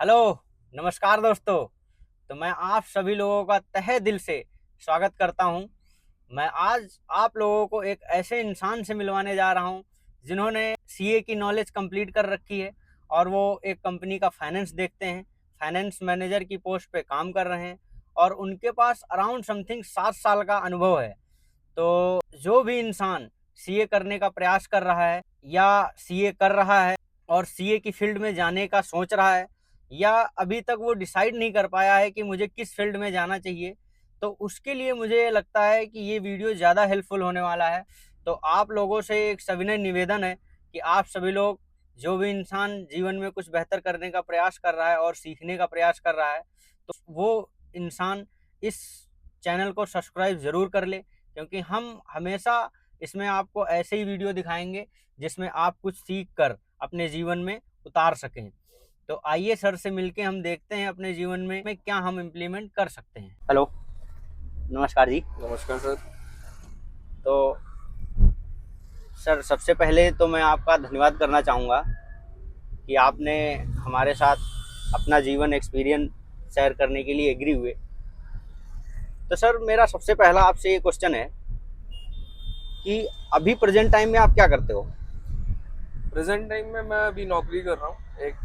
Hello, नमस्कार दोस्तों। तो मैं आप सभी लोगों का तहे दिल से स्वागत करता हूं। मैं आज आप लोगों को एक ऐसे इंसान से मिलवाने जा रहा हूं जिन्होंने सीए की नॉलेज कंप्लीट कर रखी है और वो एक कंपनी का फाइनेंस देखते हैं, फाइनेंस मैनेजर की पोस्ट पे काम कर रहे हैं और उनके पास अराउंड समथिंग 7 साल का अनुभव है। तो जो भी इंसान सीए करने का प्रयास कर रहा है या सीए कर रहा है और सीए की फील्ड में जाने का सोच रहा है या अभी तक वो डिसाइड नहीं कर पाया है कि मुझे किस फील्ड में जाना चाहिए, तो उसके लिए मुझे लगता है कि ये वीडियो ज़्यादा हेल्पफुल होने वाला है। तो आप लोगों से एक सविनय निवेदन है कि आप सभी लोग, जो भी इंसान जीवन में कुछ बेहतर करने का प्रयास कर रहा है और सीखने का प्रयास कर रहा है, तो वो इंसान इस चैनल को सब्सक्राइब ज़रूर कर ले, क्योंकि हम हमेशा इसमें आपको ऐसे ही वीडियो दिखाएंगे जिसमें आप कुछ सीख कर अपने जीवन में उतार सकें। तो आइए सर से मिलके हम देखते हैं अपने जीवन में क्या हम इम्प्लीमेंट कर सकते हैं। हेलो, नमस्कार जी। नमस्कार सर। तो सर, सबसे पहले तो मैं आपका धन्यवाद करना चाहूँगा कि आपने हमारे साथ अपना जीवन एक्सपीरियंस शेयर करने के लिए एग्री हुए। तो सर, मेरा सबसे पहला आपसे ये क्वेश्चन है कि अभी प्रेजेंट टाइम में आप क्या करते हो? प्रेजेंट टाइम में मैं अभी नौकरी कर रहा हूँ। एक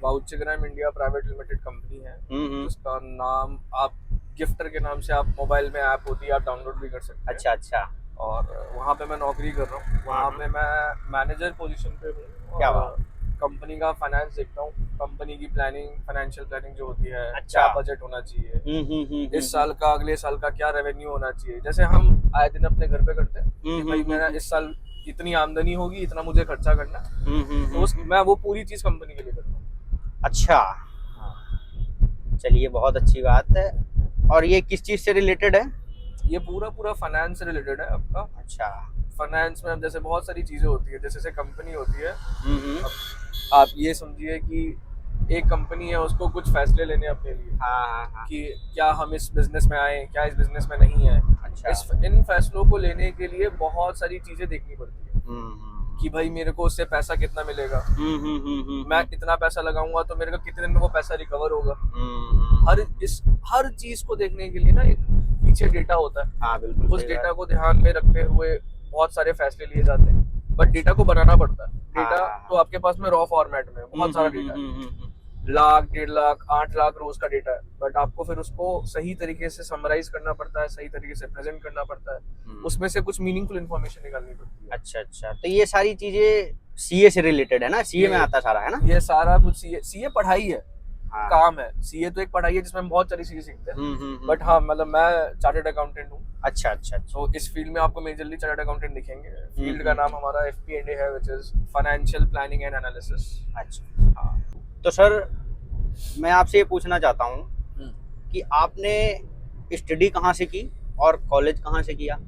वाउचरग्राम इंडिया प्राइवेट लिमिटेड कंपनी है जिसका नाम आप गिफ्टर के नाम से, आप मोबाइल में ऐप होती है, आप डाउनलोड भी कर सकते हैं। अच्छा अच्छा। और वहाँ पे मैं नौकरी कर रहा हूँ। वहाँ पे मैं मैनेजर पोजीशन पे हूँ। क्या बात। कंपनी का फाइनेंस देखता हूँ, कंपनी की प्लानिंग, फाइनेंशियल प्लानिंग जो होती है, अच्छा। क्या बजट होना चाहिए, इस साल का, अगले साल का क्या रेवेन्यू होना चाहिए। जैसे हम आए दिन अपने घर पे करते हैं कि भाई मेरा इस साल इतनी आमदनी होगी, इतना मुझे खर्चा करना है। तो मैं वो पूरी चीज कंपनी के लिए करता हूँ। अच्छा, चलिए, बहुत अच्छी बात है। और ये किस चीज़ से रिलेटेड है? ये पूरा पूरा फाइनेंस से रिलेटेड है आपका। अच्छा। फाइनेंस में अब जैसे बहुत सारी चीजें होती है, जैसे कंपनी होती है। अब आप ये समझिए कि एक कंपनी है, उसको कुछ फैसले लेने अपने लिए। हाँ। कि क्या हम इस बिजनेस में आए, क्या इस बिजनेस में नहीं आए। अच्छा। इन फैसलों को लेने के लिए बहुत सारी चीजें देखनी पड़ती है कि भाई मेरे को उससे पैसा कितना मिलेगा, मैं इतना पैसा लगाऊंगा तो मेरे को कितने दिन में वो पैसा रिकवर होगा। हर चीज को देखने के लिए ना एक पीछे डेटा होता है। हाँ, बिल्कुल। उस डेटा को ध्यान में रखते हुए बहुत सारे फैसले लिए जाते हैं, बट डेटा को बनाना पड़ता है। डेटा तो आपके पास में रॉ फॉर्मेट में बहुत सारा डेटा है, लाख, 1.5 लाख, 8 लाख रोज का डेटा है, बट आपको फिर उसको सही तरीके से समराइज करना पड़ता है, सही तरीके से प्रेजेंट करना पड़ता है, उसमें से कुछ मीनिंगफुल इन्फॉर्मेशन निकालनी पड़ती है। अच्छा, तो ये सारी चीजें सीए से रिलेटेड है ना? सीए में आता सारा, है ना? ये सारा कुछ सीए पढ़ाई है। हाँ। काम है। सीए तो एक पढ़ाई है जिसमें हम बहुत सारी चीजें सीखते हैं। बट हाँ, मतलब मैं चार्टर्ड अकाउंटेंट हूँ। अच्छा। तो इस फील्ड में आपको मेजरली चार्टर्ड अकाउंटेंट दिखेंगे। फील्ड का नाम हमारा FP&A है, which is financial planning and analysis. अच्छा। हाँ। तो सर, मैं आपसे ये पूछना चाहता हूँ कि आपने स्टडी कहाँ से की और कॉलेज कहाँ से किया?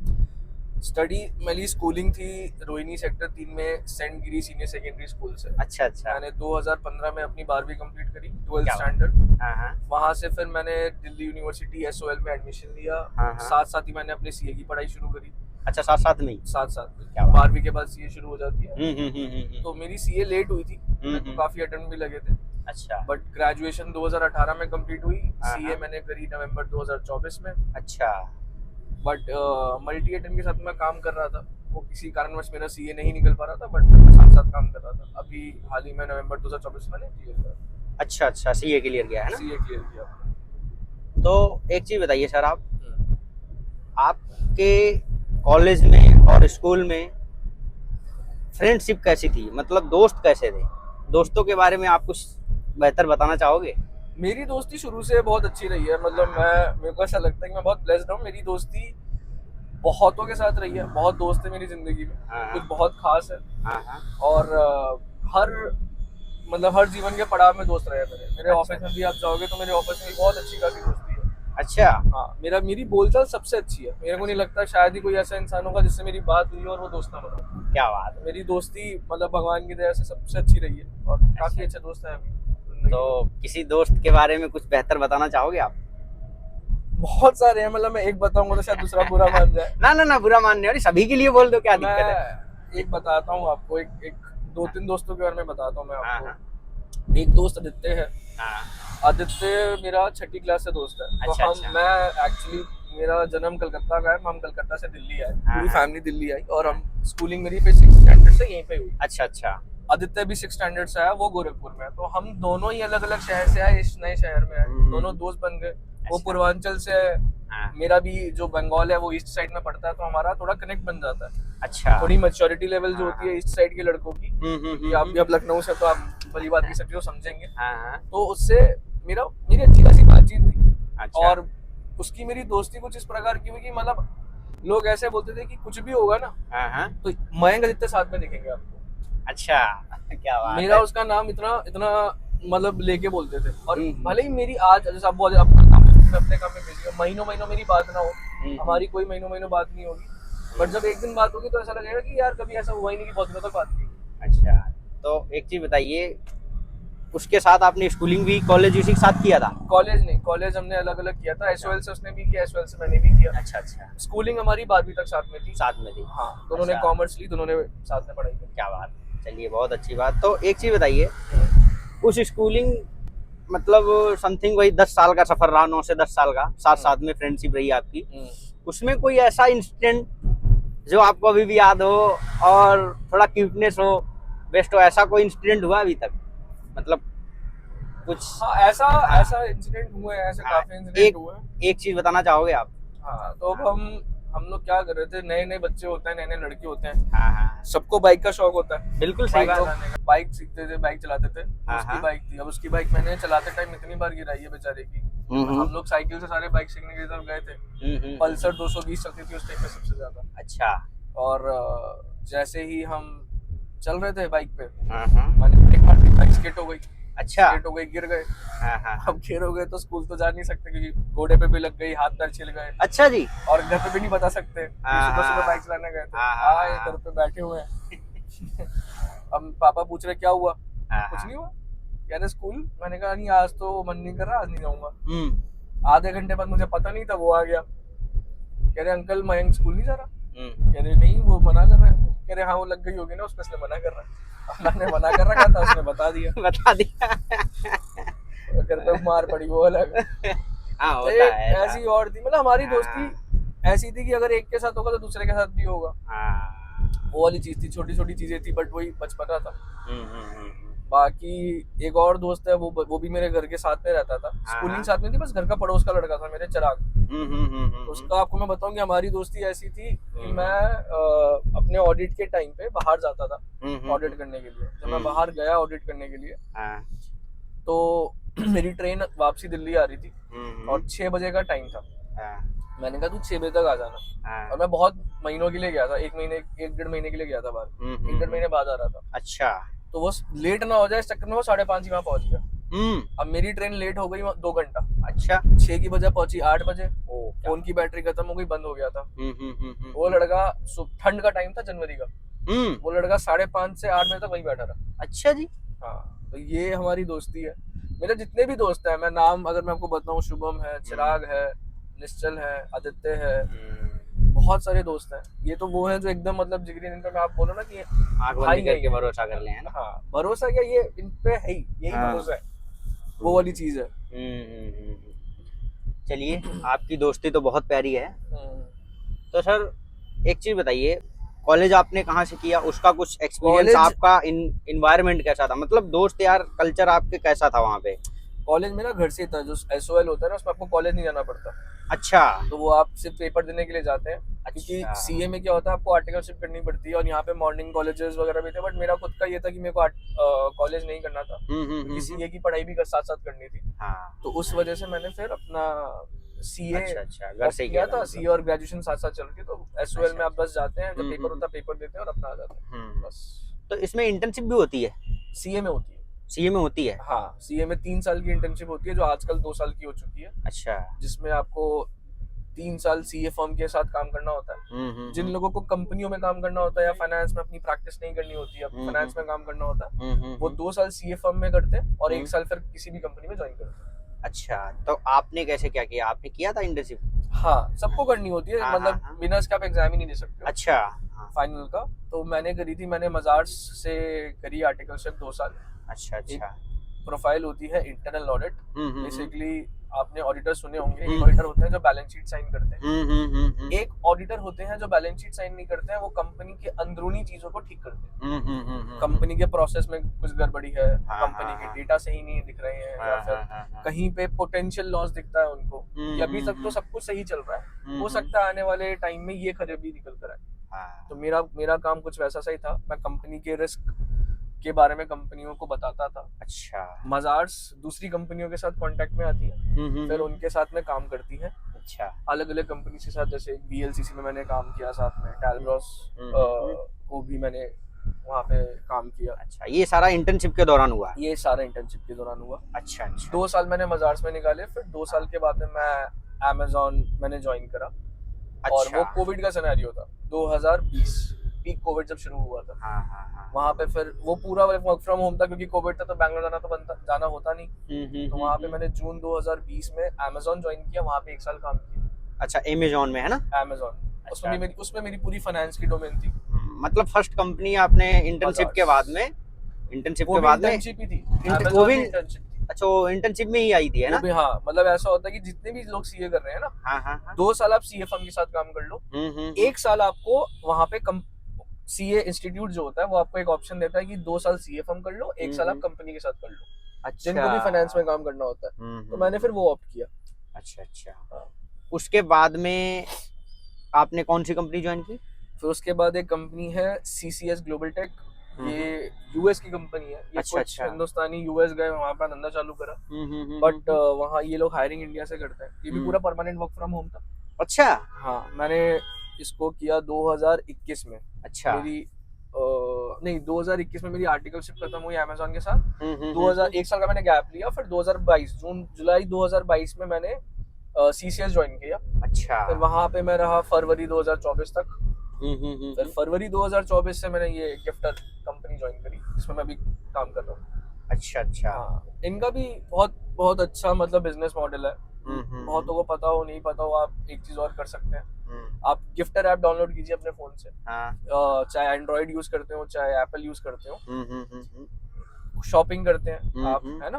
स्टडी मेरी स्कूलिंग थी रोहिणी सेक्टर 3 में सेंट गिरी सीनियर सेकेंडरी स्कूल से। अच्छा। मैंने 2015 में अपनी 12वीं कंप्लीट करी, 12th स्टैंडर्ड। हाँ। वहाँ से फिर मैंने दिल्ली यूनिवर्सिटी SOL में एडमिशन लिया। हाँ। साथ साथ ही मैंने अपने सीए की पढ़ाई शुरू करी। अच्छा, साथ में ही? साथ में क्या बात। 12वीं के बाद सीए शुरू हो जाती है। तो मेरी सीए लेट हुई थी, तो काफी अटेम्प्ट भी लगे थे। अच्छा। बट ग्रेजुएशन 2018 में कंप्लीट हुई। सीए मैंने करी नवंबर 2024 में। अच्छा। बट मल्टी एटम के साथ मैं काम कर रहा था, वो किसी कारणवश मेरा सीए नहीं निकल पा रहा था, बट मैं साथ साथ काम कर रहा था। अभी हाल ही में नवंबर 2024 में क्लियर किया। अच्छा, सीए क्लियर किया है ना? सीए क्लियर किया। तो एक चीज बताइए सर, आपके कॉलेज में और स्कूल में फ्रेंडशिप कैसी थी? मतलब दोस्त कैसे थे? दोस्तों के बारे में आप कुछ बेहतर बताना चाहोगे? मेरी दोस्ती शुरू से बहुत अच्छी रही है। मतलब मेरे को ऐसा लगता है कि मैं बहुत ब्लेस्ड हूँ। मेरी दोस्ती बहुतों के साथ रही है, बहुत दोस्त है मेरी जिंदगी में, कुछ बहुत खास है। और हर जीवन के पड़ाव में दोस्त रहे मेरे। ऑफिस में भी आप जाओगे तो मेरे ऑफिस में बहुत अच्छी खासी दोस्ती है। अच्छा। हाँ, मेरी बोलचाल सबसे अच्छी है। मेरे को नहीं लगता शायद ही कोई ऐसा इंसान होगा जिससे मेरी बात हुई और वो दोस्त ना बना। क्या बात है। मेरी दोस्ती मतलब भगवान की दया से सबसे अच्छी रही है और काफी अच्छे दोस्त हैं अभी। तो किसी दोस्त के बारे में कुछ बेहतर बताना चाहोगे आप? बहुत सारे हैं, मतलब मैं एक बताऊंगा तो शायद दूसरा बुरा मान जाए। ना, बुरा मानने वाली, सभी के लिए बोल दो, क्या दिक्कत है? मैं एक बताता हूँ आपको, एक 2-3 दोस्तों के बारे में बताता हूँ मैं आपको। एक दोस्त आदित्य है, हाँ। आदित्य मेरा छठी क्लास से दोस्त है। तो अच्छा, हम अच्छा। मैं एक्चुअली मेरा जन्म कलकत्ता का है, हम कलकत्ता से दिल्ली आए, हाँ, पूरी हाँ। फैमिली दिल्ली आई और हम स्कूलिंग मेरी फिर 6th स्टैंडर्ड से यहीं पे हुई। अच्छा, अच्छा। आदित्य भी 6th स्टैंडर्ड से आया, वो गोरखपुर में है। तो हम दोनों ही अलग अलग शहर से आए, इस नए शहर में आए, दोनों दोस्त बन गए। वो अच्छा। पूर्वांचल से है, हाँ। मेरा भी जो बंगाल है वो ईस्ट साइड में पड़ता है, तो हमारा थोड़ा कनेक्ट बन जाता है। अच्छा। थोड़ी मैच्योरिटी लेवल जो हाँ, होती है ईस्ट साइड के लड़कों की, क्योंकि आप भी अब लखनऊ से, तो आप भली बात की सकते हो, समझेंगे। हाँ, हाँ। तो उससे मेरी अच्छी खासी बातचीत हुई। अच्छा। और उसकी मेरी दोस्ती कुछ इस प्रकार की हुई कि मतलब लोग ऐसे बोलते थे कि कुछ भी होगा ना हाँ, हाँ। तो मयंक आदित्य साथ में दिखेंगे आपको। अच्छा, क्या बात मेरा है। उसका नाम इतना इतना मतलब लेके बोलते थे। और हम्म। भले ही मेरी आज जैसे आप बोले अपने काम में बिजी हो, महीनों महीनों मेरी बात ना हो, हमारी कोई महीनों महीनों बात नहीं होगी, बट जब एक दिन बात होगी तो ऐसा लगेगा कि यार कभी ऐसा हुआ ही नहीं कि बहुत दिनों तक बात की। अच्छा, तो एक चीज बताइए, उसके साथ आपने स्कूलिंग भी कॉलेज उसी के साथ किया था? कॉलेज नहीं, कॉलेज हमने अलग अलग किया था। एसओएल से उसने भी किया, एसओएल से मैंने भी किया। अच्छा, अच्छा। स्कूलिंग हमारी 12वीं तक साथ में थी। साथ में थी? हाँ, दोनों ने अच्छा। कॉमर्स ली, दोनों ने साथ में पढ़ाई की। क्या बात। चलिए, बहुत अच्छी बात। तो एक चीज बताइए, उस स्कूलिंग मतलब समथिंग वही 10 साल का सफर रहा, 9 से 10 साल का, साथ साथ में फ्रेंडशिप रही आपकी, उसमें कोई ऐसा इंसिडेंट जो आपको अभी भी याद हो और थोड़ा क्यूटनेस हो, बेस्ट हो, ऐसा कोई इंसिडेंट हुआ अभी तक? मतलब कुछ। हाँ, ऐसा हाँ। ऐसा इंसिडेंट हुए हैं, ऐसे हाँ, काफी इंसिडेंट हुए हैं। एक चीज बताना चाहोगे आप? हाँ, तो अब हम लोग क्या कर रहे थे, नए नए बच्चे होते हैं, नए नए लड़के होते हैं, हाँ, हाँ। सबको बाइक का शौक होता है। बिल्कुल सही बात। बाइक सीखते थे, बाइक चलाते थे। हाँ, उसकी हाँ। बाइक थी। अब उसकी बाइक मैंने चलाते टाइम इतनी बार गिराई है बेचारे की। हम लोग साइकिल से सारे बाइक सीखने की तरफ गए थे। पल्सर 220 चलती थी उस टाइम पे सबसे ज्यादा। अच्छा। और जैसे ही हम चल रहे थे बाइक पे, हाँ, हाँ। मैंने ब्रेक मार दी, बाइक स्किड हो गई। अच्छा। स्किड हो गई, गिर गए। हाँ, हाँ। अब गिर हो गए तो स्कूल तो जा नहीं सकते, क्योंकि घोड़े पे भी लग गई, हाथ पैर छिल गए। अच्छा जी। और घर पे भी नहीं बता सकते कि सुबह सुबह बाइक चलाने गए थे। आए घर पे बैठे हुए हैं। अब पापा पूछ रहे क्या हुआ? कुछ नहीं हुआ। कह रहे स्कूल। मैंने कहा नहीं, आज तो मन नहीं कर रहा, आज नहीं जाऊंगा। आधे घंटे बाद मुझे पता नहीं था, वो आ गया। कह रहे अंकल मयंक स्कूल नहीं जा रहा। कह रहे नहीं, वो मना कर रहा है। कह रहे हाँ, वो लग गई होगी ना उसमें, इसलिए मना कर रहा है। मैंने मना कर रखा था, उसने बता दिया। बता दिया। घर पे मार पड़ी, वो अलग। हाँ, होता है ऐसी और थी, मतलब हमारी दोस्ती ऐसी थी कि अगर एक के साथ होगा तो दूसरे के साथ भी होगा। वो वाली चीज थी, छोटी छोटी चीजें थी, बट वही बचपना था। बाकी एक और दोस्त है, वो भी मेरे घर के साथ में रहता था। स्कूलिंग साथ में थी, बस घर का पड़ोस का लड़का था मेरे, चिराग। तो उसका आपको मैं बताऊं कि हमारी दोस्ती ऐसी थी कि मैं अपने ऑडिट के टाइम पे बाहर जाता था ऑडिट करने के लिए। जब मैं बाहर गया ऑडिट करने के लिए, तो मेरी ट्रेन वापसी दिल्ली आ रही थी और 6 बजे का टाइम था। मैंने कहा तू 6 बजे तक आ जाना। और मैं बहुत महीनों के लिए गया था, 1-1.5 महीने के लिए गया था बाहर। 1-1.5 महीने बाद आ रहा था। अच्छा। तो वो लेट ना हो जाए इस चक्कर में वो 5:30 ही वहां पहुंच गया। अब मेरी ट्रेन लेट हो गई 2 घंटा। अच्छा। 6 की बजे पहुंची, 8 बजे फोन की बैटरी खत्म हो गई, बंद हो गया था। वो लड़का, ठंड का टाइम था, जनवरी का। वो लड़का 5:30 से 8 बजे तक वहीं बैठा रहा। अच्छा जी। हाँ, तो ये हमारी दोस्ती है। मेरे जितने भी दोस्त हैं, मैं नाम अगर मैं आपको बताऊं, शुभम है, चिराग है, निश्चल है, आदित्य है, बहुत सारे दोस्त हैं। ये तो वो हैं जो एकदम मतलब जिगरी, जिन पे मैं आप बोलो ना कि आंख बंद करके भरोसा कर ले, है ना? हाँ, भरोसा क्या, ये इन पे है ही, यही भरोसा है, वो वाली चीज है। चलिए, आपकी दोस्ती तो बहुत प्यारी है। तो सर एक चीज बताइए, कॉलेज आपने कहाँ से किया, उसका कुछ एक्सपीरियंस, आपका इन्वायरमेंट कैसा था, मतलब दोस्त यार कल्चर आपके कैसा था वहाँ पे? कॉलेज मेरा घर से था, जो एसओएल होता है ना, उसमें आपको कॉलेज नहीं जाना पड़ता। अच्छा। तो वो आप सिर्फ पेपर देने के लिए जाते हैं। क्योंकि सीए में क्या होता है, आपको आर्टिकलशिप करनी पड़ती है, और यहाँ पे मॉर्निंग कॉलेजेस वगैरह भी थे, बट मेरा खुद का ये था कि मेरे को कॉलेज नहीं करना था, क्योंकि सीए की पढ़ाई भी साथ साथ करनी थी। तो उस वजह से मैंने फिर अपना सीए घर से किया था। सीए और ग्रेजुएशन साथ साथ चल रही, तो एसओएल में आप बस जाते हैं, जब पेपर होता है पेपर देते हैं और अपना आ जाते हैं बस। तो इसमें इंटर्नशिप भी होती है? सीए में होती है। सीए में होती है? हाँ, सीए में 3 साल की इंटर्नशिप होती है, जो आजकल 2 साल की हो चुकी है। अच्छा। जिसमें आपको 3 साल सीए फर्म के साथ काम करना होता है। जिन लोगों को कंपनियों में काम करना होता है या फाइनेंस में अपनी प्रैक्टिस नहीं करनी होती है, फाइनेंस में काम करना होता है, वो 2 साल सीए फर्म में करते हैं और 1 साल फिर किसी भी कंपनी में ज्वाइन करते हैं। अच्छा, तो आपने कैसे क्या किया, आपने किया था इंटर्नशिप? हाँ, सबको करनी होती है, मतलब बिना इसके आप एग्जाम ही नहीं दे सकते। अच्छा। फाइनल का तो मैंने करी थी, मैंने मजार्स से करी आर्टिकलशिप 2 साल। अच्छा। प्रोफाइल होती है इंटरनल ऑडिट। हम्म। बेसिकली आपने ऑडिटर सुने होंगे, एक हम्म। ऑडिटर होते हैं जो बैलेंस शीट साइन करते हैं, हम्म। एक ऑडिटर होते हैं जो बैलेंस शीट साइन नहीं करते हैं, वो कंपनी के अंदरूनी चीजों को ठीक करते हैं। कंपनी के प्रोसेस में कुछ गड़बड़ी है, हाँ, कंपनी के हाँ, डेटा सही नहीं दिख रहे हैं, या फिर कहीं पे पोटेंशियल लॉस दिखता है उनको, कि अभी तक तो सब कुछ सही चल रहा है, हो सकता है आने वाले टाइम में ये खराबी निकल कर आए। तो मेरा काम कुछ वैसा सही था, मैं कंपनी के रिस्क के बारे में कंपनियों को बताता था। अच्छा। मजार्स दूसरी कंपनियों के साथ कांटेक्ट में आती है, फिर उनके साथ में काम करती है। अच्छा। अलग अलग कंपनी के साथ, जैसे BLCC में मैंने काम किया, साथ में टैलब्रॉस को भी मैंने वहाँ पे काम किया। अच्छा, ये सारा इंटर्नशिप के दौरान हुआ? ये सारा इंटर्नशिप के दौरान हुआ। अच्छा अच्छा। 2 साल मैंने मजार्स में निकाले, फिर 2 साल के बाद में मैं Amazon मैंने ज्वाइन करा। अच्छा। और वो कोविड का सिनेरियो था, 2020 पीक कोविड जब शुरू हुआ था। हाँ हाँ हाँ। वहाँ पे फिर वो पूरा वर्क फ्रॉम होम था, क्योंकि कोविड था तो बैंगलोर जाना होता नहीं। तो वहाँ पे मैंने जून 2020 में Amazon ज्वाइन किया, वहाँ पे 1 साल काम किया। अच्छा, अमेज़न में है ना? Amazon, अच्छा। उसमें मेरी पूरी फाइनेंस की डोमेन थी। मतलब फर्स्ट कंपनी आपने इंटर्नशिप के बाद में, वो भी इंटर्नशिप ही थी, वो भी इंटर्नशिप थी। अच्छा, वो इंटर्नशिप में ही आई थी, है वो ना? भी, हाँ, मतलब ऐसा होता है कि जितने भी लोग सीए कर रहे हैं ना, हाँ हाँ हाँ। 2 साल आप सीए फर्म के साथ काम कर लो, 1 साल आपको वहाँ पे सीए इंस्टीट्यूट जो होता है वो आपको एक ऑप्शन देता है कि 2 साल सीए फर्म कर लो, 1 साल आप कंपनी के साथ कर लो। अच्छा। जिनको भी फाइनेंस में काम करना होता है, तो मैंने फिर वो ऑप्ट किया। अच्छा अच्छा। हाँ। उसके बाद में आपने कौन सी कंपनी ज्वाइन की? फिर उसके बाद एक कंपनी है CCS ग्लोबल टेक, ये यूएस की कंपनी है। ये अच्छा, कुछ अच्छा। हिंदुस्तानी यूएस गए, वहाँ पर धंधा चालू करा, बट वहाँ ये लोग हायरिंग इंडिया से करते हैं। ये भी पूरा परमानेंट वर्क फ्रॉम होम था। अच्छा। हाँ, मैंने इसको किया 2021 में। अच्छा। मेरी नहीं, 2021 में मेरी आर्टिकलशिप खत्म हुई Amazon के साथ। 1 साल का मैंने गैप लिया, फिर 2022 जुलाई 2022 में मैंने CCS ज्वाइन किया। अच्छा। फिर वहाँ पे मैं रहा फरवरी 2024 तक। फिर फरवरी 2024 से मैंने ये गिफ्टर कंपनी ज्वाइन करी, जिसमें मैं भी काम कर रहा हूँ। अच्छा अच्छा। हाँ, इनका भी बहुत बहुत अच्छा मतलब बिजनेस मॉडल है। बहुतों को पता हो नहीं पता हो, आप एक चीज और कर सकते हैं, आप गिफ्टर ऐप डाउनलोड कीजिए अपने फोन से। हाँ। चाहे एंड्रॉइड यूज करते हो चाहे एप्पल यूज करते हो, शॉपिंग करते हैं आप, है ना,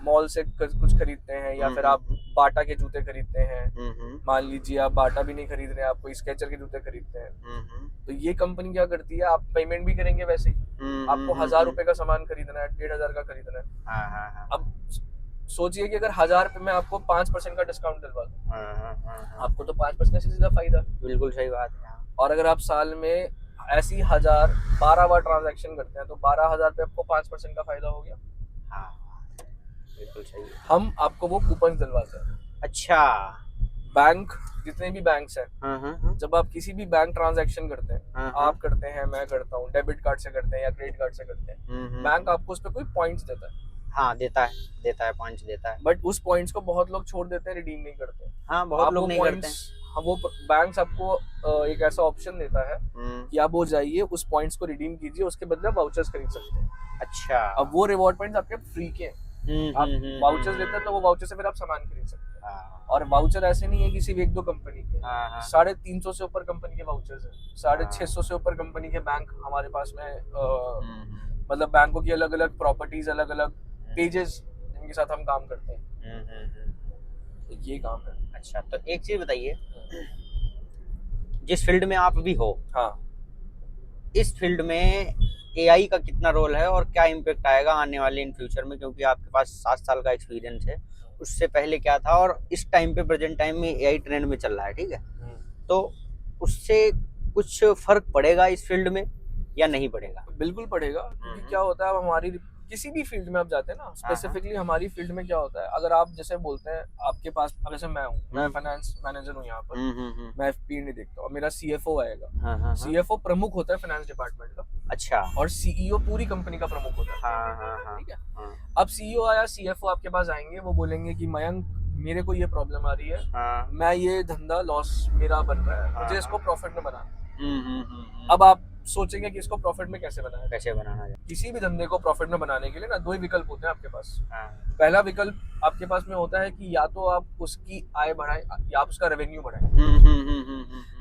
मॉल से कुछ खरीदते हैं, या फिर आप बाटा के जूते खरीदते हैं, मान लीजिए आप बाटा भी नहीं खरीद रहे हैं, आप कोई स्केचर के जूते खरीदते हैं, तो ये कंपनी क्या करती है, आप पेमेंट भी करेंगे वैसे ही, आपको 1000 रुपए का सामान खरीदना है, 1500 का खरीदना है। अब सोचिए कि अगर 1000 रुपए में आपको 5% का डिस्काउंट दिलवा दो, आपको तो 5% से सीधा फायदा। बिल्कुल सही बात है। और अगर आप साल में ऐसी 12 बार ट्रांजैक्शन करते हैं, तो 12,000 पे आपको 5% का फायदा हो गया। हाँ, बिल्कुल सही है। हम आपको वो कूपन दिलवाते हैं। अच्छा। बैंक, जितने भी बैंक्स हैं, जब आप किसी भी बैंक ट्रांजैक्शन करते हैं, आप करते हैं, मैं करता हूँ, डेबिट कार्ड से करते हैं या क्रेडिट कार्ड से करते हैं, बैंक आपको उस पर कोई पॉइंट्स देता है। हाँ, देता है, पॉइंट्स देता है। बट उस पॉइंट्स को बहुत लोग छोड़ देते हैं, रिडीम नहीं करते। हाँ, बहुत लोग नहीं करते हैं। वो बैंक्स आपको एक ऐसा ऑप्शन देता है कि आप वो जाइए, उस पॉइंट्स को रिडीम कीजिए, उसके बदले वाउचर्स खरीद सकते हैं। अच्छा। अब वो रिवॉर्ड पॉइंट्स आपके फ्री के हैं, आप वाउचर्स देते हैं, तो वो वाउचर से फिर आप सामान खरीद सकते हैं। और वाउचर ऐसे नहीं है कि सिर्फ 1-2 कंपनी के, 350 से ऊपर कंपनी के वाउचर्स हैं, 650 से ऊपर कंपनी के बैंक हमारे पास में, मतलब बैंकों की अलग अलग प्रॉपर्टीज, अलग अलग पेजेस जिनके साथ हम काम करते हैं। तो ये काम है। अच्छा, तो एक चीज बताइए, जिस फील्ड में आप भी हो, हाँ, इस फील्ड में एआई का कितना रोल है और क्या इम्पैक्ट आएगा आने वाले इन फ्यूचर में, क्योंकि आपके पास 7 साल का एक्सपीरियंस है, उससे पहले क्या था और इस टाइम पे प्रेजेंट टाइम में एआई ट्रेंड में चल रहा है, ठीक है, तो उससे कुछ फर्क पड़ेगा इस फील्ड में या नहीं पड़ेगा? बिल्कुल पड़ेगा, क्योंकि क्या होता है, अब हमारी किसी भी फील्ड में आप जाते हैं ना, स्पेसिफिकली हमारी फील्ड में क्या होता है, अगर आप जैसे बोलते हैं आपके पास, जैसे मैं हूँ, मैं फाइनेंस मैनेजर हूँ यहाँ पर, मैं FP नहीं देखता हूँ, मेरा CFO आएगा। CFO प्रमुख होता है फाइनेंस डिपार्टमेंट का। अच्छा। और CEO पूरी कंपनी का प्रमुख होता है। ठीक है। अब CEO आया, CFO आपके पास आएंगे, वो बोलेंगे कि मयंक, मेरे को ये प्रॉब्लम आ रही है, मैं ये धंधा लॉस मेरा बन रहा है, मुझे इसको प्रॉफिट में बनाना। अब आप सोचेंगे कि इसको प्रॉफिट में कैसे बनाना है। किसी भी धंधे को प्रॉफिट में बनाने के लिए ना 2 ही विकल्प होते हैं आपके पास। पहला विकल्प आपके पास में होता है कि या तो आप उसकी आय बढ़ाएं, या आप उसका रेवेन्यू बढ़ाएं,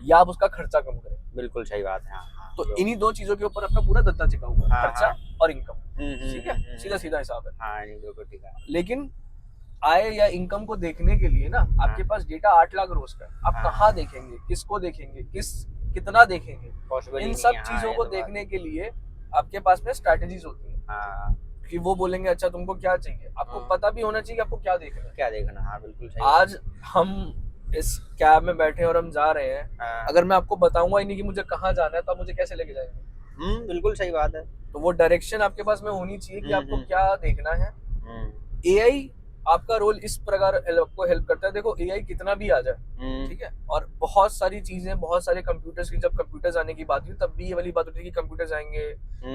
या आप उसका खर्चा कम करें। बिल्कुल सही बात है। तो इन्हीं दो चीजों के ऊपर आपका पूरा धंधा टिका हुआ है, हाँ, खर्चा और इनकम। हम्म, ठीक है, सीधा सीधा हिसाब है। हाँ नहीं बिल्कुल ठीक है। लेकिन आय या इनकम को देखने के लिए ना आपके पास डेटा 8 लाख रोज का है, आप हाँ। कहाँ देखेंगे, किसको देखेंगे, कितना देखेंगे? पॉसिबल इन नहीं सब है, हाँ, चीजों ये को तो बात देखने के लिए आपके पास में स्ट्रैटेजीज होती है हाँ कि वो बोलेंगे अच्छा तुमको क्या चाहिए, आपको हाँ। पता भी होना चाहिए कि आपको क्या देखना है। क्या देखना, हाँ बिल्कुल सही। आज हम इस कैब में बैठे हैं और हम जा रहे हैं, हाँ। अगर मैं आपको बताऊंगा ही नहीं कि मुझे कहाँ जाना है तो आप मुझे कैसे लेके जाएंगे? बिल्कुल सही बात है। तो वो डायरेक्शन आपके पास में होनी चाहिए कि आपको क्या देखना है। हम्म, एआई आपका रोल इस प्रकार आपको हेल्प करता है। देखो एआई कितना भी आ जाए, ठीक है, और बहुत सारी चीजें, बहुत सारे कंप्यूटर्स की, जब कंप्यूटर्स आने की बात हुई तब भी ये वाली बात होती है कि कंप्यूटर्स आएंगे,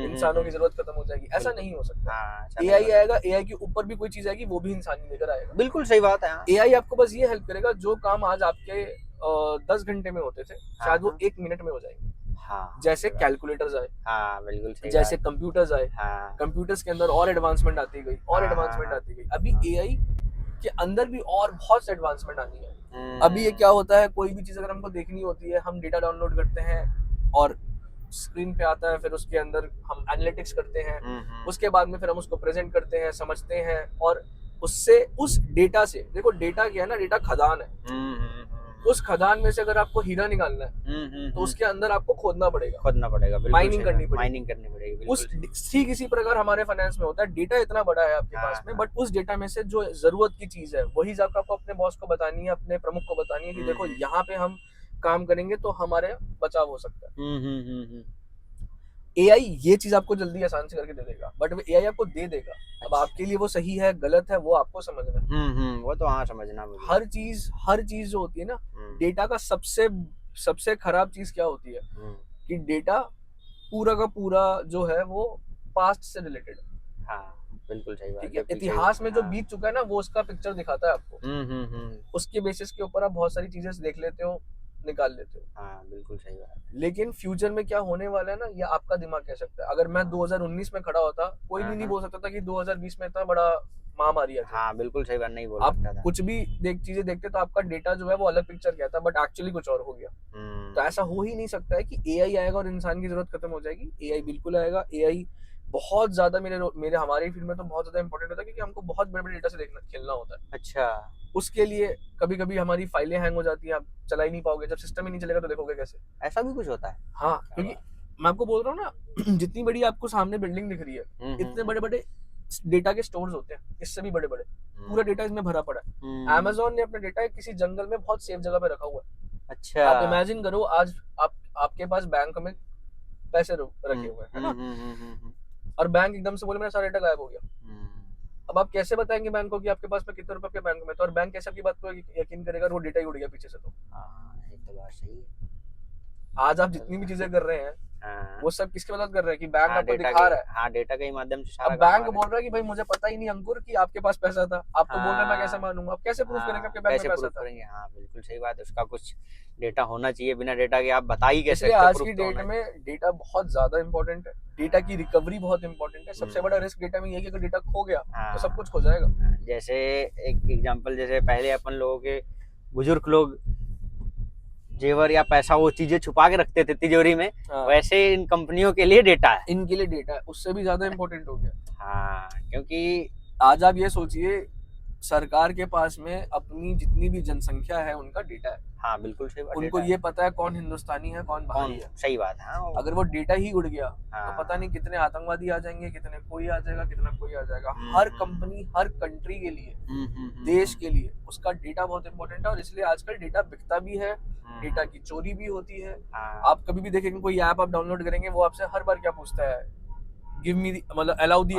इंसानों की जरूरत खत्म हो जाएगी। ऐसा नहीं हो सकता। हाँ, ऐसा नहीं एआई होता। आएगा, एआई के ऊपर भी कोई चीज आएगी, वो भी इंसान ही लेकर आएगा। बिल्कुल सही बात है। हाँ। एआई आपको बस ये हेल्प करेगा, जो काम आज आपके 10 घंटे में होते थे शायद वो 1 मिनट में हो जाएंगे। हाँ, जैसे सही बात। कैलकुलेटर्स आए, हाँ बिल्कुल सही जैसे बात। कंप्यूटर्स आए, हाँ कंप्यूटर्स के अंदर और एडवांसमेंट आती गई, और हाँ, एडवांसमेंट हाँ, आती गई। अभी एआई के अंदर भी और बहुत से एडवांसमेंट आनी है। हम्म, अभी ये क्या होता है, कोई भी चीज अगर हमको देखनी होती है, हम डेटा डाउनलोड करते हैं और स्क्रीन पे आता है, फिर उसके अंदर हम एनालिटिक्स करते हैं, उसके बाद में फिर हम उसको प्रेजेंट करते हैं, समझते हैं, और उससे, उस डेटा से, देखो डेटा क्या है ना, डेटा खदान है। उस खदान में से अगर आपको हीरा निकालना है तो उसके अंदर आपको खोदना पड़ेगा, माइनिंग करनी पड़ेगी। उस ठीक इसी प्रकार हमारे फाइनेंस में होता है। डेटा इतना बड़ा है आपके पास में, बट उस डेटा में से जो जरूरत की चीज है वही आपको अपने बॉस को बतानी है, अपने प्रमुख को बतानी है कि देखो यहाँ पे हम काम करेंगे तो हमारे बचाव हो सकता है। एआई ये चीज आपको जल्दी आसान से करके दे देगा, बट वो एआई आपको दे देगा। अब आपके लिए वो सही है गलत है वो आपको समझना है। वो तो हाँ समझना मुझे। हर चीज जो होती है ना, डेटा का सबसे खराब चीज क्या होती है कि डेटा पूरा का पूरा जो है वो पास्ट से रिलेटेड। हाँ बिल्कुल सही बात। ठीक है, इतिहास में जो बीत चुका है ना वो उसका पिक्चर दिखाता है आपको। उसके बेसिस के ऊपर आप बहुत सारी चीजें देख लेते हो, निकाल लेते हो। हाँ बिल्कुल सही बात। लेकिन फ्यूचर में क्या होने वाला है ना, ये आपका दिमाग कह सकता है। अगर मैं 2019 में खड़ा होता, कोई भी नहीं बोल सकता था कि 2020 में इतना बड़ा महामारी है। हाँ बिल्कुल सही बात, नहीं बोल आप सकता था। कुछ भी चीजें देखते तो आपका डेटा जो है वो अलग पिक्चर गया था, बट एक्चुअली कुछ और हो गया। तो ऐसा हो ही नहीं सकता है कि एआई आएगा और इंसान की जरूरत खत्म हो जाएगी। एआई बिल्कुल आएगा। एआई बहुत ज्यादा मेरे हमारी फील्ड में तो बहुत ज्यादा इंपॉर्टेंट होता है, क्योंकि हमको बहुत बड़े बड़े डेटा से खेलना होता है। अच्छा। उसके लिए कभी कभी हमारी फाइलें हैंग हो जाती हैं, आप चला ही नहीं पाओगे। जब सिस्टम ही नहीं चलेगा तो देखोगे कैसे? ऐसा भी कुछ होता है? हाँ, क्योंकि मैं आपको बोल रहा हूँ ना, जितनी बड़ी आपको सामने बिल्डिंग दिख रही है, इतने बड़े बड़े डेटा के स्टोर्स होते हैं, इससे भी बड़े बड़े। पूरा डेटा इसमें भरा पड़ा है। Amazon ने अपना डेटा किसी जंगल में बहुत सेफ जगह पे रखा हुआ है। अच्छा। आप इमेजिन करो, आज आपके पास बैंक में पैसे रखे हुए हैं, है ना, और बैंक एकदम से बोले मेरा सारा डेटा गायब हो गया। अब आप कैसे बताएंगे बैंक को कि आपके पास में कितने रुपए आपके बैंक में? तो और बैंक कैसे आपकी बात को यकीन करेगा? वो डेटा ही उड़ गया पीछे से। तो ये तो बात सही है। आज आप जितनी भी चीजें कर रहे हैं, वो सब किसके मदद कर रहे हैं कि बैंक आपको दिखा रहा है। हाँ, डेटा के माध्यम से सारा। अब बैंक बोल रहा है कि भाई मुझे पता ही नहीं अंकुर कि आपके पास पैसा था, आप तो बोल रहे हैं मैं कैसे मानूंगा? आप कैसे प्रूफ करेंगे आपके बैंक में पैसा था? हाँ बिल्कुल सही बात है, उसका कुछ डेटा होना चाहिए। बिना डेटा के आप बता ही कैसे? आज की डेट में डेटा बहुत ज्यादा इंपॉर्टेंट है। डेटा की रिकवरी बहुत इंपॉर्टेंट है। सबसे बड़ा रिस्क डेटा में ये है कि अगर डेटा खो गया तो सब कुछ खो जाएगा। जैसे एक एग्जांपल, जैसे पहले अपन लोगों के बुजुर्ग लोग जेवर या पैसा वो चीजें छुपा के रखते थे तिजोरी में, वैसे इन कंपनियों के लिए डेटा है। इनके लिए डेटा है, उससे भी ज्यादा इंपॉर्टेंट हो गया। हाँ, क्योंकि आज आप ये सोचिए, सरकार के पास में अपनी जितनी भी जनसंख्या है उनका डेटा है। हाँ बिल्कुल सही बात। उनको ये पता है कौन हिंदुस्तानी है, कौन बाहरी है। सही बात है। अगर वो डेटा ही उड़ गया तो पता नहीं कितने आतंकवादी आ जाएंगे, कितने कोई आ जाएगा, कितना कोई आ जाएगा। हर कंपनी, हर कंट्री के लिए, देश के लिए उसका डेटा बहुत इंपॉर्टेंट है। और इसलिए आजकल डेटा बिकता भी है, डेटा की चोरी भी होती है। आप कभी भी देखेंगे कोई ऐप आप डाउनलोड करेंगे, वो आपसे हर बार क्या पूछता है, गिव मी मतलब अलाउ दी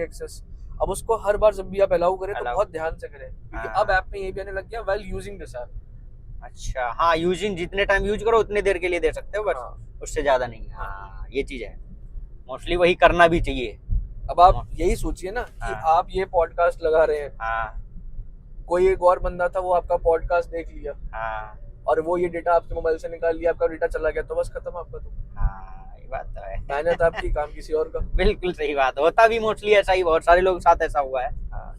एक्सेस। अब उसको हर बार जब भी आप अलाउ करें तो बहुत ध्यान से करें, क्योंकि अब ऐप में ये भी आने लग गया व्हाइल यूजिंग दिस ऐप। अच्छा, हाँ, यूजिंग जितने टाइम यूज करो उतने देर के लिए दे सकते हो, बस उससे ज्यादा नहीं। हाँ, ये चीज है, मोस्टली वही करना भी चाहिए। अब आप यही सोचिए ना कि आप ये पॉडकास्ट लगा रहे हैं, कोई एक और बंदा था वो आपका पॉडकास्ट देख लिया, और वो ये डेटा आपके मोबाइल से निकाल लिया, आपका डेटा चला गया, तो बस खत्म आपका। तो बात तो है, मेहनत आपकी, काम किसी और का। बिल्कुल सही बात, होता भी मोस्टली ऐसा ही, बहुत सारे लोगों के साथ ऐसा हुआ है।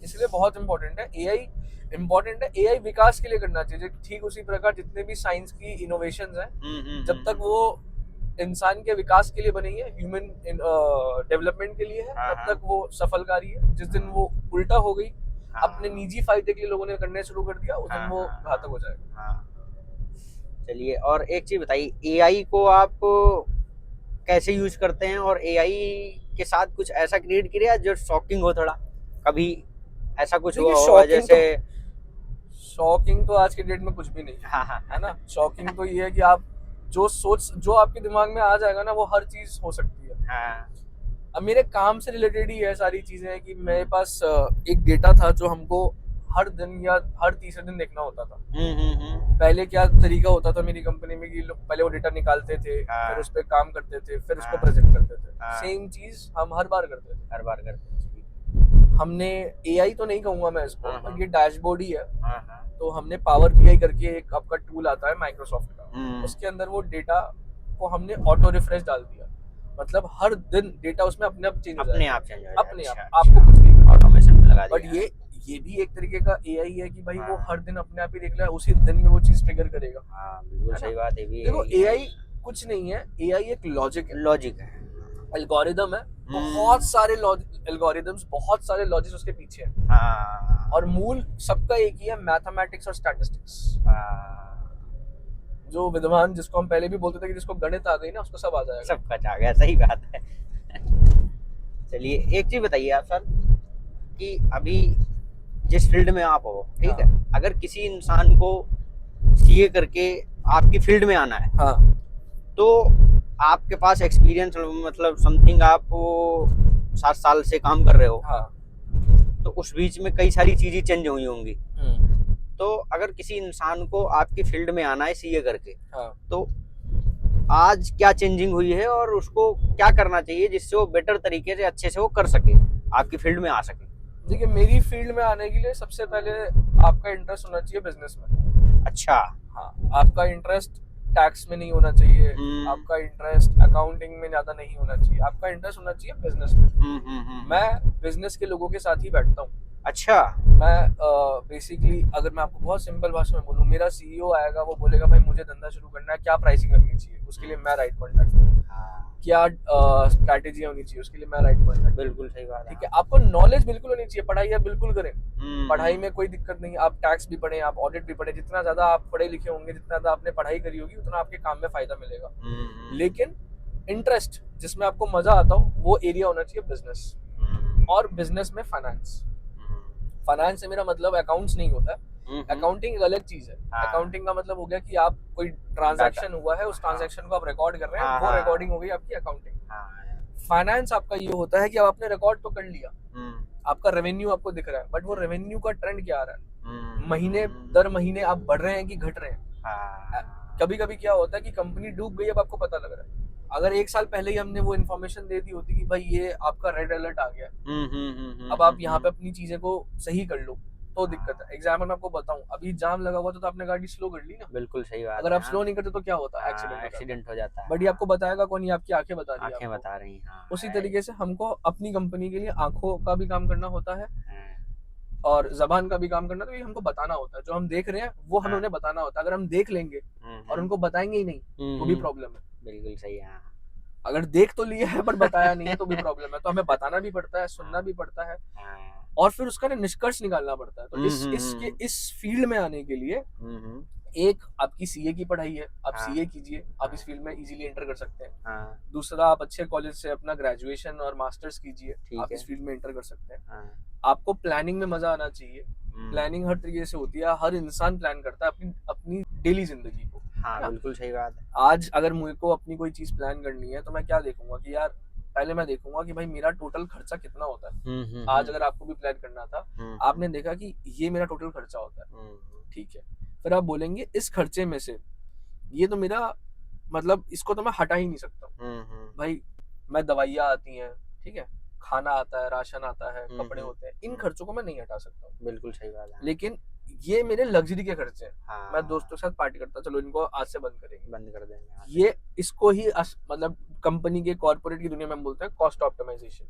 इसलिए बहुत इंपॉर्टेंट है एआई। इंपॉर्टेंट है एआई विकास के लिए करना चाहिए, ठीक उसी प्रकार जितने भी साइंस की इनोवेशंस हैं, जब तक वो इंसान के विकास के लिए बनी है, ह्यूमन डेवलपमेंट के लिए है, हाँ, तब तक वो सफलकारी है। जिस दिन वो उल्टा हो गई, अपने निजी फायदे के लिए लोगों ने करने शुरू कर दिया, उस दिन वो घातक हो जाएगा। हाँ। चलिए, और एक चीज बताइए, एआई को आप कैसे यूज करते हैं, और एआई के साथ कुछ ऐसा क्रिएट किया जो शॉकिंग हो थोड़ा, कभी ऐसा कुछ हुआ देखिए, होगा जैसे? शॉकिंग तो आज के डेट में कुछ भी नहीं हाँ, हाँ, है ना। शॉकिंग तो ये है कि आप जो आपके दिमाग में आ जाएगा ना, वो हर चीज हो सकती है। हाँ, अब मेरे काम से रिलेटेड ही है सारी चीजें, कि मेरे पास एक डेटा था जो हमको हर दिन या हर तीसरे दिन देखना होता था। पहले क्या तरीका होता था मेरी कंपनी में कि लोग पहले वो डेटा निकालते थे, फिर उस पर काम करते थे, फिर उसको प्रेजेंट करते थे। सेम चीज हम हर बार करते थे। हमने एआई तो नहीं कहूंगा मैं इसको, ये डैशबोर्ड ही है। तो हमने पावर बीआई करके एक आपका टूल आता है माइक्रोसॉफ्ट का, उसके अंदर वो डेटा को हमने ऑटो रिफ्रेश डाल दिया। मतलब हर दिन डेटा उसमें अपने आप चेंज हो जाएगा, अपने आप, आपको कुछ नहीं, ऑटोमेशन में लगा बट दिया। ये भी एक तरीके का एआई है कि भाई वो हर दिन अपने आप ही देख रहा है, उसी दिन में वो चीज ट्रिगर करेगा। हाँ, बिल्कुल सही बात है। देखो, एआई कुछ नहीं है, एआई एक लॉजिक है, एल्गोरिदम है। बहुत सारे एल्गोरिदम्स, बहुत सारे लॉजिक्स उसके पीछे हैं। हाँ, और मूल सबका एक ही है, मैथमेटिक्स और स्टैटिस्टिक्स। जो विद्वान, जिसको हम पहले भी बोलते थे कि जिसको गणित आ गई ना, उसको सब आ जाएगा। सब कुछ आ गया, सही बात है। चलिए, एक चीज बताइए आप सर, कि अभी जिस फील्ड में आप हो, ठीक है, अगर किसी इंसान को सीए करके आपकी फील्ड में आना है, तो आपके पास एक्सपीरियंस, मतलब समथिंग आप 7 साल से काम कर रहे हो, तो उस बीच में कई सारी चीजें चेंज हुई होंगी। तो अगर किसी इंसान को आपकी फील्ड में आना है सीए करके, तो आज क्या चेंजिंग हुई है और उसको क्या करना चाहिए जिससे वो बेटर तरीके से, अच्छे से वो कर सके, आपकी फील्ड में आ सके? देखिए, मेरी फील्ड में आने के लिए सबसे पहले आपका इंटरेस्ट होना चाहिए बिजनेस में। अच्छा। हाँ, आपका इंटरेस्ट टैक्स में नहीं होना चाहिए, आपका इंटरेस्ट अकाउंटिंग में ज्यादा नहीं होना चाहिए, आपका इंटरेस्ट होना चाहिए बिजनेस में। मैं बिजनेस के लोगों के साथ ही बैठता हूँ। अच्छा। मैं बेसिकली, अगर मैं आपको बहुत सिंपल भाषा में बोलूँ, मेरा सीईओ आएगा, वो बोलेगा भाई मुझे धंधा शुरू करना है, क्या प्राइसिंग रखनी चाहिए, उसके लिए मैं राइट कॉन्टैक्ट हूँ। क्या स्ट्रैटेजी होनी चाहिए, उसके लिए मैं राइट कॉन्टैक्ट। बिल्कुल सही बात है। ठीक है, आपको नॉलेज बिल्कुल होनी चाहिए, पढ़ाई आप बिल्कुल करें, पढ़ाई में कोई दिक्कत नहीं। आप टैक्स भी पढ़ें, आप ऑडिट भी पढ़ें, जितना ज्यादा आप पढ़े लिखे होंगे, जितना ज्यादा आपने पढ़ाई करी होगी, उतना आपके काम में फायदा मिलेगा। लेकिन इंटरेस्ट, जिसमें आपको मजा आता हो, वो एरिया होना चाहिए बिजनेस। और बिजनेस में फाइनेंस से मेरा मतलब अकाउंट्स नहीं होता है। अकाउंटिंग एक अलग चीज है। अकाउंटिंग का मतलब हो गया कि आप कोई ट्रांजैक्शन हुआ है, उस ट्रांजैक्शन को आप रिकॉर्ड कर रहे हैं, वो रिकॉर्डिंग हो गई आपकी अकाउंटिंग। फाइनेंस आपका ये होता है कि अब आपने रिकॉर्ड तो कर लिया, आपका रेवेन्यू आपको दिख रहा है, बट वो रेवेन्यू का ट्रेंड क्या आ रहा है, महीने दर महीने आप बढ़ रहे हैं कि घट रहे हैं। कभी कभी क्या होता है कि कंपनी डूब गई, अब आपको पता लग रहा है। अगर 1 साल पहले ही हमने वो इन्फॉर्मेशन दे दी होती कि भाई ये आपका रेड अलर्ट आ गया, अब आप यहाँ पे अपनी चीजें को सही कर लो, तो दिक्कत है। एग्जाम्पल मैं आपको बताऊं, अभी जाम लगा हुआ था तो आपने गाड़ी स्लो कर ली ना। बिल्कुल सही बात। अगर आप स्लो नहीं करते तो क्या होता है, एक्सीडेंट हो जाता है। बट ये आपको बताएगा कौन, ये आपकी आंखें बता रही हैं, आंखें बता रही हैं। उसी तरीके से हमको अपनी कंपनी के लिए आंखों का भी काम करना होता है और जबान का भी काम करना, तो ये हमको बताना होता है। जो हम देख रहे हैं वो हमें उन्हें बताना होता है। अगर हम देख लेंगे और उनको बताएंगे ही नहीं तो भी प्रॉब्लम है। बिल्कुल सही है। अगर देख तो लिया है पर बताया नहीं है तो भी प्रॉब्लम है। तो हमें बताना भी पड़ता है, सुनना भी पड़ता है और फिर उसका निष्कर्ष निकालना पड़ता है। तो इस फील्ड में आने के लिए एक आपकी सीए की पढ़ाई है, आप सीए कीजिए, आप इस फील्ड में इजीली एंटर कर सकते हैं। दूसरा, आप अच्छे कॉलेज से अपना ग्रेजुएशन और मास्टर्स कीजिए, आप इस फील्ड में एंटर कर सकते हैं। आपको प्लानिंग में मजा आना चाहिए। प्लानिंग हर तरीके से होती है, हर इंसान प्लान करता है अपनी डेली जिंदगी को। हाँ, बिल्कुल सही बात है। आज अगर मुझे को अपनी कोई चीज प्लान करनी है तो मैं क्या देखूंगा कि यार, पहले मैं देखूंगा कि भाई मेरा टोटल खर्चा कितना होता है। आज अगर आपको भी प्लान करना था, आपने देखा कि ये मेरा टोटल खर्चा होता है, ठीक है, फिर आप बोलेंगे इस खर्चे में से ये तो मेरा मतलब इसको तो मैं हटा ही नहीं सकता। भाई मैं दवाइयाँ आती हैं, ठीक है, खाना आता है, राशन आता है, कपड़े होते हैं, इन खर्चों को मैं नहीं हटा सकता। बिल्कुल सही बात है। लेकिन ये मेरे लग्जरी के खर्चे हैं। मैं दोस्तों के साथ पार्टी करता, चलो इनको आज से बंद करेंगे, बंद कर देंगे। ये इसको ही मतलब कंपनी के कॉर्पोरेट की दुनिया में हम बोलते हैं कॉस्ट ऑप्टिमाइजेशन।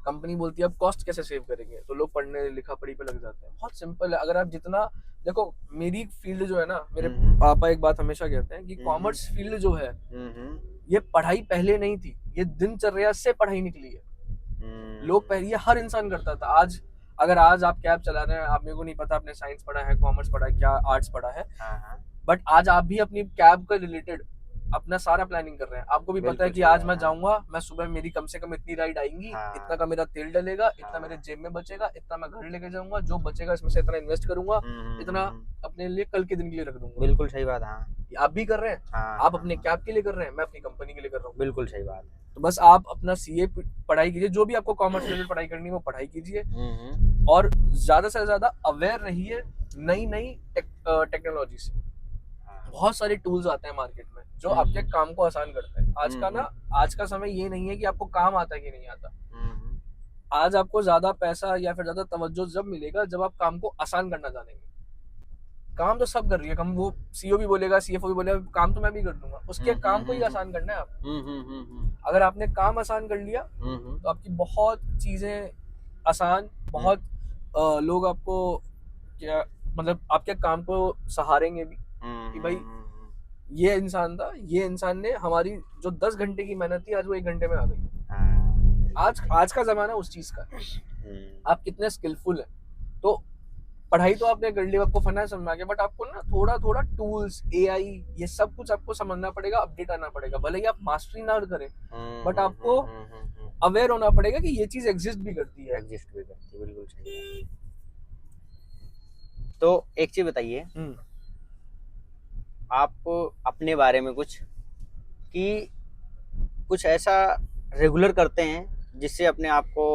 कंपनी बोलती है अब कॉस्ट कैसे सेव करेंगे, तो लोग पढ़ने लिखा पढ़ी पे लग जाते हैं। बहुत सिंपल है, अगर आप जितना देखो मेरी फील्ड जो है ना, मेरे हम्म, पापा एक बात हमेशा कहते हैं कि हम्म, कॉमर्स फील्ड जो है हम्म, ये पढ़ाई पहले नहीं थी, ये दिनचर्या से पढ़ाई निकली है। लोग पहले ये हर इंसान करता था। आज अगर आज आप कैब चला रहे हैं, आप, मेरे को नहीं पता आपने साइंस पढ़ा है, कॉमर्स पढ़ा है, क्या आर्ट्स पढ़ा है, हाँ हाँ, बट आज आप भी अपनी कैब के रिलेटेड अपना सारा प्लानिंग कर रहे हैं। आपको भी पता है बिल्कुल कि सही आज बात मैं है। जाऊंगा, मैं सुबह मेरी कम से कम इतनी राइड आएंगी, हाँ इतना का मेरा तेल डलेगा, इतना हाँ, मेरे जेब में बचेगा, इतना मैं घर लेके जाऊंगा, जो बचेगा इसमें से इतना इन्वेस्ट करूंगा, इतना अपने लिए कल के दिन के लिए रख दूंगा। बिल्कुल सही बात। हाँ आप भी कर रहे हैं, हाँ, आप हाँ, अपने हाँ, कैब के लिए कर रहे हैं, मैं अपनी कंपनी के लिए कर रहा हूँ। बिल्कुल सही बात है। तो बस आप अपना सीए पढ़ाई कीजिए, जो भी आपको कॉमर्स रिलेटेड पढ़ाई करनी है वो पढ़ाई कीजिए, और ज्यादा से ज्यादा अवेयर रहिए नई नई टेक्नोलॉजी से। हाँ, बहुत सारे टूल्स आते हैं मार्केट में जो आपके काम को आसान करते हैं। आज का समय ये नहीं है कि आपको काम आता है कि नहीं आता। आज आपको ज्यादा पैसा या फिर ज्यादा तवज्जो जब मिलेगा जब आप काम को आसान करना जानेंगे। काम तो सब कर रही है, कम वो सीईओ भी बोलेगा, सीएफओ भी बोलेगा, काम तो मैं भी कर दूंगा, उसके काम को ही आसान करना है आप। अगर आपने काम आसान कर लिया तो आपकी बहुत चीजें आसान, बहुत लोग आपको क्या मतलब आपके काम को सहारेंगे भी कि भाई ये इंसान था, ये इंसान ने हमारी जो 10 घंटे की मेहनत थी आज वो 1 घंटे में आ गई। आज का जमाना उस चीज का है। आप कितने स्किलफुल हैं। तो पढ़ाई तो आपने कर ली, आपको फना समझ गया, बट आपको ना थोड़ा थोड़ा टूल्स, एआई, ये सब कुछ आपको समझना पड़ेगा, अपडेट आना पड़ेगा। भले ही आप मास्टरी ना करें, बट आपको अवेयर होना पड़ेगा कि ये चीज एग्जिस्ट भी करती है। बिल्कुल सही। तो एक चीज बताइए आप अपने बारे में कुछ, कि कुछ ऐसा रेगुलर करते हैं जिससे अपने आप को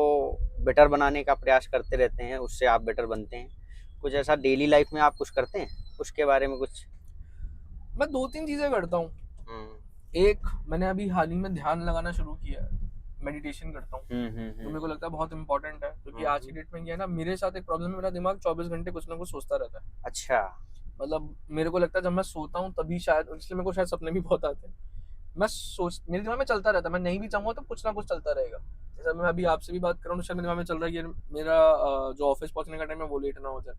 बेटर बनाने का प्रयास करते रहते हैं, उससे आप बेटर बनते हैं। कुछ ऐसा डेली लाइफ में आप कुछ करते हैं, उसके बारे में कुछ? मैं 2-3 चीजें करता हूँ। एक, मैंने अभी हाल ही में ध्यान लगाना शुरू किया है, मेडिटेशन करता हूँ। तो मेरे को लगता है बहुत इंपॉर्टेंट है, क्योंकि आज की डेट में क्या है ना, मेरे साथ एक प्रॉब्लम है, मेरा दिमाग 24 घंटे कुछ ना कुछ सोचता रहता है। अच्छा। मतलब मेरे को लगता है जब मैं सोता हूँ तभी शायद, इसलिए मेरे को शायद सपने भी बहुत आते हैं। मेरे दिमाग में चलता रहता है, मैं नहीं भी चाहूंगा तो कुछ ना कुछ चलता रहेगा। जैसे मैं अभी आपसे भी बात कर रहा हूँ तो शायद मेरे दिमाग में चल रहा है कि मेरा जो ऑफिस पहुंचने का टाइम है वो लेट ना हो जाए।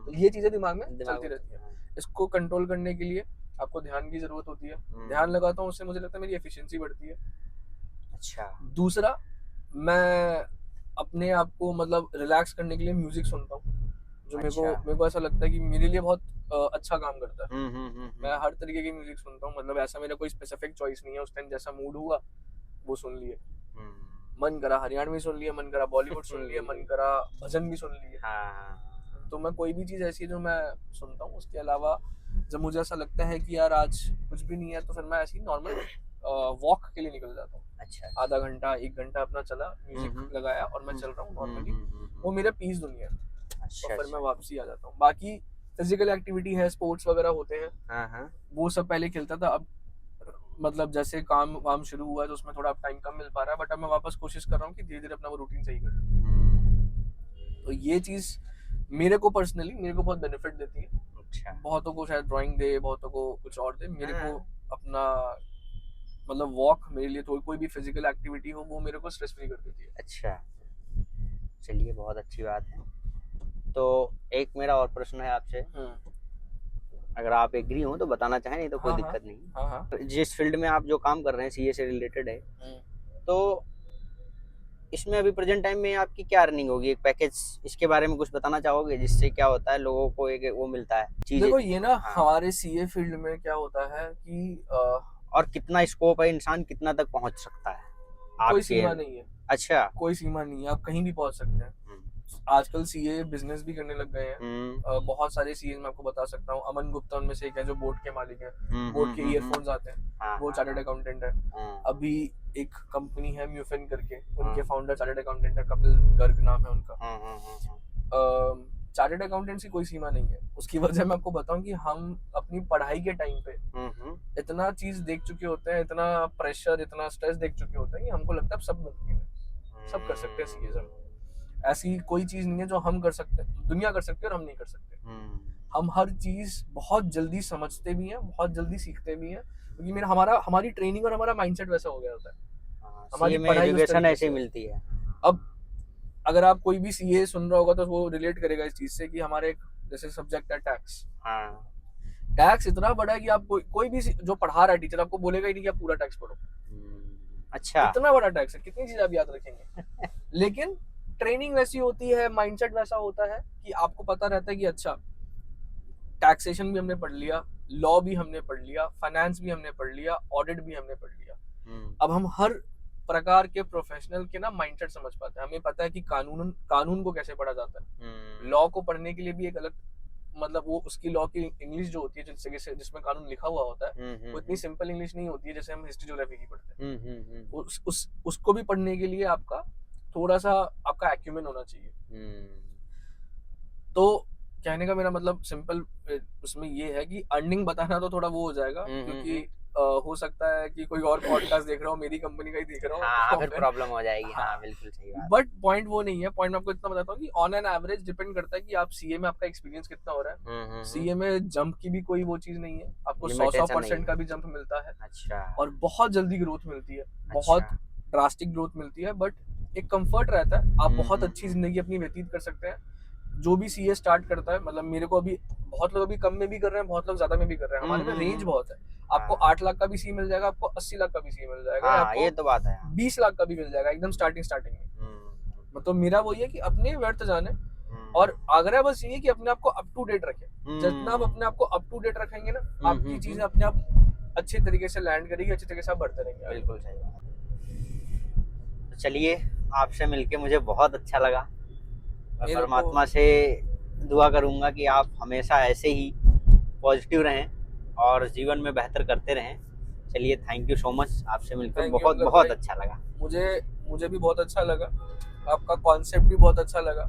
तो ये चीजें दिमाग में चलती रहती है। इसको कंट्रोल करने के लिए आपको ध्यान की जरूरत होती है। ध्यान लगाता हूँ, उससे मुझे लगता है मेरी एफिशिएंसी बढ़ती है। अच्छा। दूसरा, मैं अपने आप को मतलब रिलैक्स करने के लिए म्यूजिक सुनता हूँ, जो मेरे को ऐसा लगता है कि मेरे लिए बहुत अच्छा काम करता है। मैं हर तरीके की म्यूजिक सुनता हूँ, मतलब ऐसा मेरा कोई स्पेसिफिक चॉइस नहीं है, उस टाइम जैसा मूड हुआ वो सुन लिए। मन करा हरियाणवी सुन लिया, मन करा बॉलीवुड सुन लिया, मन करा भजन भी सुन लिए। तो मैं कोई भी चीज ऐसी है जो मैं सुनता हूँ। उसके अलावा जब मुझे ऐसा लगता है कि यार आज कुछ भी नहीं है, तो फिर मैं ऐसी नॉर्मल वॉक के लिए निकल जाता हूँ। अच्छा। आधा घंटा 1 घंटा अपना चला, म्यूजिक लगाया और मैं चल रहा हूँ नॉर्मली, वो मेरा पीस दुनिया है। अच्छा। तो फिर मैं वापसी आ जाता हूँ। बाकी फिजिकल एक्टिविटी है, स्पोर्ट्स वगैरह होते हैं, वो सब पहले खेलता था। अब मतलब जैसे काम वाम शुरू हुआ है तो उसमें थोड़ा टाइम कम मिल पा रहा है, बट अब मैं वापस कोशिश कर रहा हूँ कि धीरे धीरे अपना वो रूटीन सही करूँ। तो ये चीज मेरे को पर्सनली मेरे को बहुत बेनिफिट देती है। अच्छा। बहुतों को शायद ड्राइंग दे, बहुतों को कुछ और दे, मेरे को अपना मतलब वॉक, मेरे लिए तो कोई भी फिजिकल एक्टिविटी हो वो मेरे को स्ट्रेस फ्री कर देती है। अच्छा, चलिए बहुत अच्छी बात है। तो एक मेरा और प्रश्न है आपसे, अगर आप एग्री हो तो बताना चाहें, नहीं तो कोई दिक्कत नहीं। हाँ। जिस फील्ड में आप जो काम कर रहे हैं, सीए से रिलेटेड है, तो इसमें अभी प्रेजेंट टाइम में आपकी क्या अर्निंग होगी, एक पैकेज, इसके बारे में कुछ बताना चाहोगे, जिससे क्या होता है लोगों को एक वो मिलता है चीजें? देखो ये ना, हमारे सीए फील्ड में क्या होता है कि और कितना स्कोप है, इंसान कितना तक पहुंच सकता है? कोई सीमा नहीं है। अच्छा। कोई सीमा नहीं है, आप कहीं भी पहुंच सकते हैं। आजकल सीए बिजनेस भी करने लग गए हैं। बहुत सारे सीए मैं आपको बता सकता हूँ। अमन गुप्ता उनमें से एक है, जो बोट के मालिक है। बोट के ईयरफोन्स आते हैं, वो चार्टर्ड अकाउंटेंट है। अभी एक कंपनी है म्यूफिन करके, उनके फाउंडर चार्टर्ड अकाउंटेंट है, कपिल गर्ग नाम है उनका। चार्टर्ड अकाउंटेंट की कोई सीमा नहीं है। उसकी वजह मैं आपको बताऊं कि हम अपनी पढ़ाई के टाइम पे इतना चीज देख चुके होते हैं, इतना प्रेशर, इतना स्ट्रेस देख चुके होते हैं कि हमको लगता है सब मुमकिन है, सब कर सकते हैं सीए में। ऐसी कोई चीज नहीं है जो हम कर सकते हैं, दुनिया कर सकते है और हम नहीं कर सकते। हम हर चीज बहुत जल्दी समझते भी हैं, बहुत जल्दी सीखते भी हैं, क्योंकि हमारी ट्रेनिंग और हमारा माइंडसेट वैसा हो गया होता है। हमारी पढ़ाई एजुकेशन ऐसे मिलती है। अब अगर आप कोई भी सीए सुन रहा होगा तो वो रिलेट करेगा इस चीज से कि हमारे एक जैसे सब्जेक्ट है टैक्स। हाँ। टैक्स इतना बड़ा है कि आप कोई भी जो पढ़ा रहा है टीचर आपको बोलेगा ही नहीं कि आप पूरा टैक्स पढ़ो। अच्छा। इतना बड़ा टैक्स है, कितनी चीज आप याद रखेंगे। लेकिन ट्रेनिंग वैसी होती है, माइंडसेट वैसा होता है कि आपको पता रहता है कि अच्छा टैक्सेशन भी हमने पढ़ लिया, लॉ भी हमने पढ़ लिया, फाइनेंस भी हमने पढ़ लिया, ऑडिट भी हमने पढ़ लिया। अब हम हर प्रकार के प्रोफेशनल के ना माइंडसेट समझ पाते हैं। हमें पता है कि कानून को कैसे पढ़ा जाता है। लॉ को पढ़ने के लिए भी एक अलग मतलब वो उसकी लॉ की इंग्लिश जो होती है जिसमें कानून लिखा हुआ होता है वो इतनी सिंपल इंग्लिश नहीं होती है जैसे हम हिस्ट्री ज्योग्राफी की पढ़ते हैं। उसको भी पढ़ने के लिए आपका थोड़ा सा आपका एक्यूमेन होना चाहिए। तो कहने का मेरा मतलब सिंपल उसमें ये है कि अर्निंग बताना तो थोड़ा वो हो जाएगा क्योंकि हो सकता है कि कोई और पॉडकास्ट देख रहा हो, मेरी कंपनी का ही देख रहा हो। हाँ, फिर प्रॉब्लम हो जाएगी। हाँ, बिल्कुल सही बात। बट पॉइंट वो नहीं है। पॉइंट मैं आपको इतना बताता हूँ कि ऑन एन एवरेज डिपेंड करता है कि आप सीए में आपका एक्सपीरियंस कितना हो रहा है। सीए में जंप की भी कोई वो चीज नहीं है, आपको 100% का भी जंप मिलता है। अच्छा। और बहुत जल्दी ग्रोथ मिलती है, बहुत ड्रास्टिक ग्रोथ मिलती है, बट एक कंफर्ट रहता है। आप बहुत अच्छी जिंदगी अपनी व्यतीत कर सकते हैं। जो भी सीए स्टार्ट करता है, मतलब मेरे को अभी बहुत लोग अभी कम में भी कर रहे हैं, बहुत लोग ज्यादा में भी कर रहे हैं। हमारे में रेंज बहुत है। आपको 8 लाख का भी सी मिल जाएगा, आपको 80 लाख का भी सी मिल जाएगा, आपको ये तो बात है। 20 लाख का भी मिल जाएगा एकदम स्टार्टिंग में। मतलब मेरा वो ये कि अपने व्यर्थ जाने और आग्रह बस ये कि अपने आप को अप टू डेट रखें। जितना आप अपने आप को अप टू डेट रखेंगे ना, आपकी चीजें अपने आप अच्छे तरीके से लैंड करेगी, अच्छे तरीके से आप बढ़ते रहेंगे। बिल्कुल सही बात। तो चलिए, आपसे मिलके मुझे बहुत अच्छा लगा। मैं परमात्मा से दुआ करूंगा कि आप हमेशा ऐसे ही पॉजिटिव रहें और जीवन में बेहतर करते रहें। चलिए, थैंक यू सो मच। आपसे मिलकर बहुत अच्छा लगा। मुझे भी बहुत अच्छा लगा, आपका कॉन्सेप्ट भी बहुत अच्छा लगा।